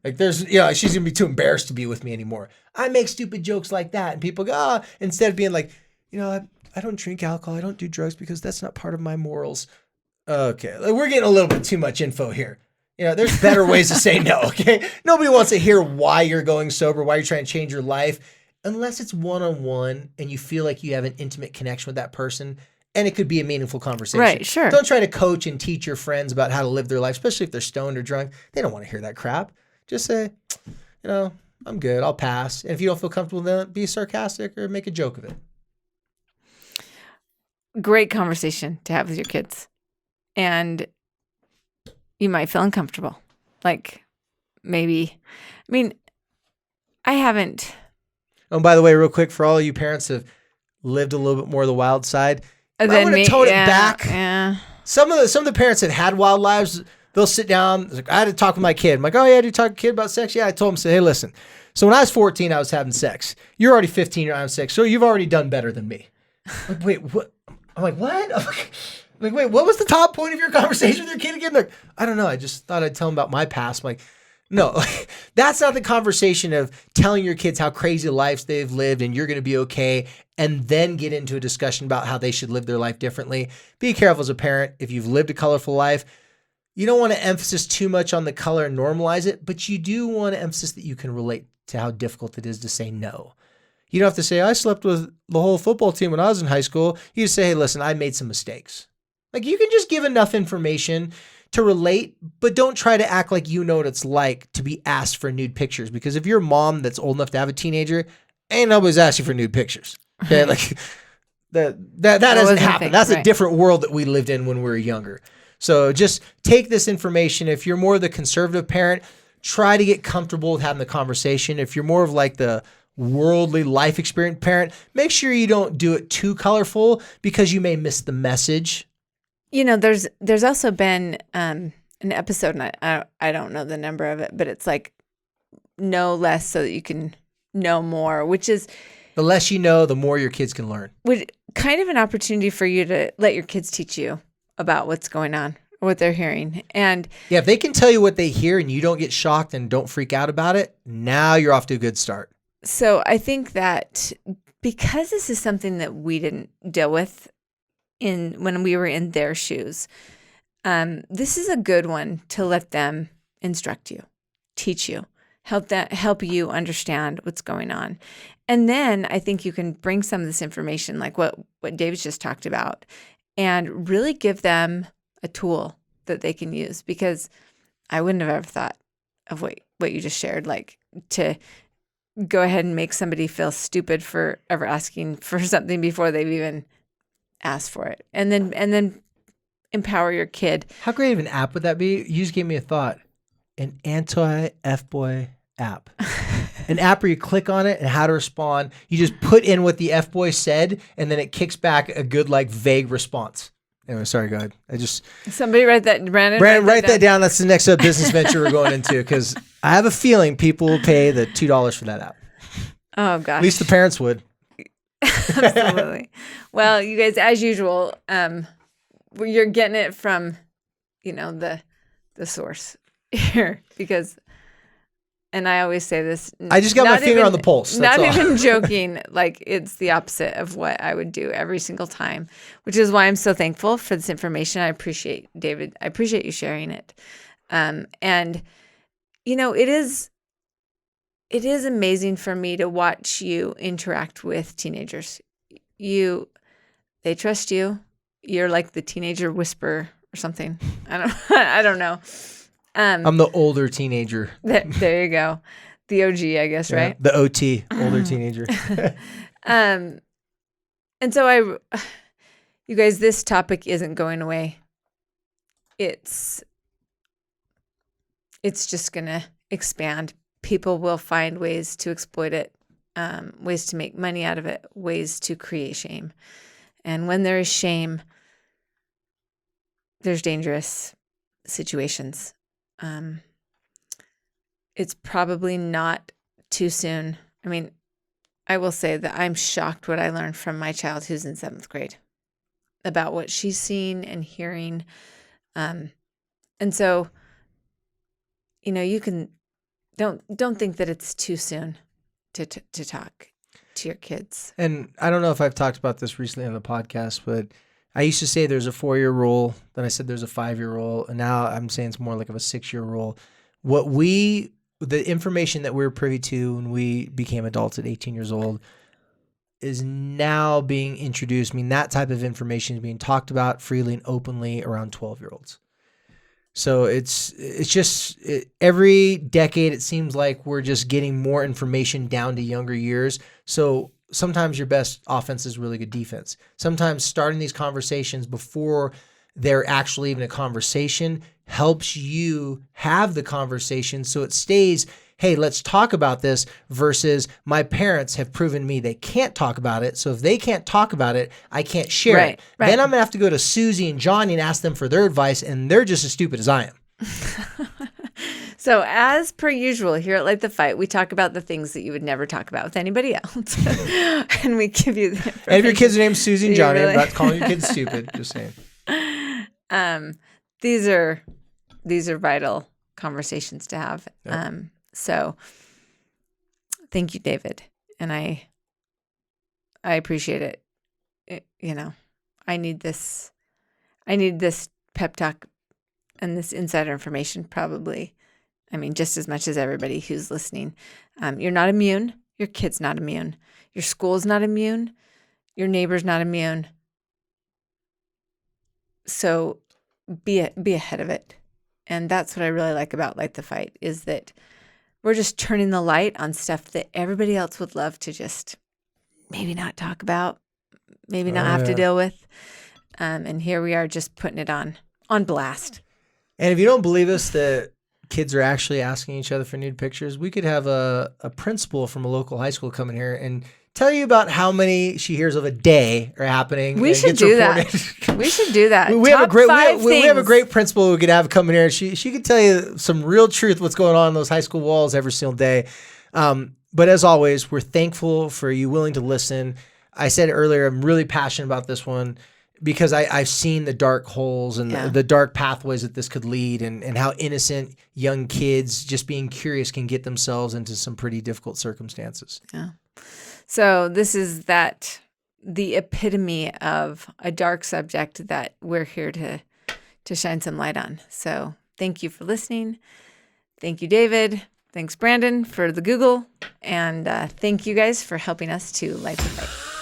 Like she's going to be too embarrassed to be with me anymore. I make stupid jokes like that. And people go, instead of being like, I don't drink alcohol. I don't do drugs because that's not part of my morals. Okay, we're getting a little bit too much info here. There's better ways to say no, okay? Nobody wants to hear why you're going sober, why you're trying to change your life, unless it's one-on-one and you feel like you have an intimate connection with that person, and it could be a meaningful conversation. Right, sure. Don't try to coach and teach your friends about how to live their life, especially if they're stoned or drunk. They don't want to hear that crap. Just say, I'm good, I'll pass. And if you don't feel comfortable with that, be sarcastic or make a joke of it. Great conversation to have with your kids. And you might feel uncomfortable. Like maybe, I haven't. Oh, by the way, real quick, for all you parents that have lived a little bit more of the wild side, I want to tone it back. Yeah. Some of the parents that had wild lives, they'll sit down. Like, I had to talk with my kid. I'm like, oh yeah, did you talk to a kid about sex? Yeah, I told him, say, hey, listen. So when I was 14, I was having sex. You're already 15, you're having sex. So you've already done better than me. I'm like, wait, what? I'm like, what? I'm like, wait, what was the top point of your conversation with your kid again? They're like, I don't know. I just thought I'd tell them about my past. I'm like, no, that's not the conversation of telling your kids how crazy lives they've lived and you're going to be okay, and then get into a discussion about how they should live their life differently. Be careful as a parent. If you've lived a colorful life, you don't want to emphasize too much on the color and normalize it, but you do want to emphasize that you can relate to how difficult it is to say no. You don't have to say, I slept with the whole football team when I was in high school. You just say, hey, listen, I made some mistakes. Like, you can just give enough information to relate, but don't try to act like you know what it's like to be asked for nude pictures. Because if you're a mom that's old enough to have a teenager, ain't nobody's asked you for nude pictures. Okay, like that doesn't happen. That's a different world that we lived in when we were younger. So just take this information. If you're more of the conservative parent, try to get comfortable with having the conversation. If you're more of like the worldly life experience parent, make sure you don't do it too colorful because you may miss the message. There's also been an episode, and I don't know the number of it, but it's like know less so that you can know more, which is the less you know, the more your kids can learn. Kind of an opportunity for you to let your kids teach you about what's going on, or what they're hearing. And yeah, if they can tell you what they hear and you don't get shocked and don't freak out about it, now you're off to a good start. So I think that because this is something that we didn't deal with when we were in their shoes, this is a good one to let them instruct you, teach you, help you understand what's going on. And then I think you can bring some of this information, like what David's just talked about, and really give them a tool that they can use. Because I wouldn't have ever thought of what you just shared, like to go ahead and make somebody feel stupid for ever asking for something before they've even asked for it, and then empower your kid. How great of an app would that be? You just gave me a thought. An anti-F-boy app. An app where you click on it and how to respond. You just put in what the F-boy said, and then it kicks back a good, like, vague response. Anyway, sorry, go ahead. Somebody write that, Brandon write that down. That's the next business venture we're going into, because I have a feeling people will pay the $2 for that app. Oh, gosh. At least the parents would. Absolutely. Well, you guys, as usual, you're getting it from, the source here, because, and I always say this. I just got my finger on the pulse. Not even joking. Like, it's the opposite of what I would do every single time, which is why I'm so thankful for this information. I appreciate, David. I appreciate you sharing it. And, it is amazing for me to watch you interact with teenagers. They trust you. You're like the teenager whisperer or something. I don't know. I'm the older teenager. There you go. The OG, I guess, Yeah, right? the OT, older teenager. And so you guys, this topic isn't going away. It's just going to expand. People will find ways to exploit it, ways to make money out of it, ways to create shame. And when there is shame, there's dangerous situations. It's probably not too soon. I mean, I will say that I'm shocked what I learned from my child who's in 7th grade about what she's seen and hearing. And so, you can don't think that it's too soon to talk to your kids. And I don't know if I've talked about this recently on the podcast, but I used to say there's a 4-year rule. Then I said there's a 5-year rule. And now I'm saying it's more like of a 6-year rule. The information that we were privy to when we became adults at 18 years old is now being introduced. I mean, that type of information is being talked about freely and openly around 12-year-olds. So it's just every decade, it seems like we're just getting more information down to younger years. So sometimes your best offense is really good defense. Sometimes starting these conversations before they're actually even a conversation helps you have the conversation so it stays, hey, let's talk about this, versus my parents have proven me they can't talk about it. So if they can't talk about it, I can't share it. Right. Then I'm going to have to go to Susie and Johnny and ask them for their advice, and they're just as stupid as I am. So as per usual here at Light the Fight, we talk about the things that you would never talk about with anybody else. And we give you the And if your kids are named Susie and Johnny, really... I'm not calling your kids stupid, just saying. These are vital conversations to have. Yep. So thank you, David. And I appreciate it. I need this pep talk and this insider information probably. I mean, just as much as everybody who's listening. You're not immune. Your kid's not immune. Your school's not immune. Your neighbor's not immune. So be ahead of it. And that's what I really like about Light the Fight, is that we're just turning the light on stuff that everybody else would love to just maybe not talk about, maybe not have to deal with. And here we are just putting it on blast. And if you don't believe us that kids are actually asking each other for nude pictures, we could have a principal from a local high school come in here and tell you about how many she hears of a day are happening. We should do that. We should do that. We have a great principal we could have come in here. She could tell you some real truth what's going on in those high school walls every single day. But as always, we're thankful for you willing to listen. I said earlier, I'm really passionate about this one because I've seen the dark holes and the dark pathways that this could lead, and how innocent young kids just being curious can get themselves into some pretty difficult circumstances. Yeah. So this is the epitome of a dark subject that we're here to shine some light on. So thank you for listening. Thank you, David. Thanks, Brandon, for the Google. And thank you guys for helping us to light the fight.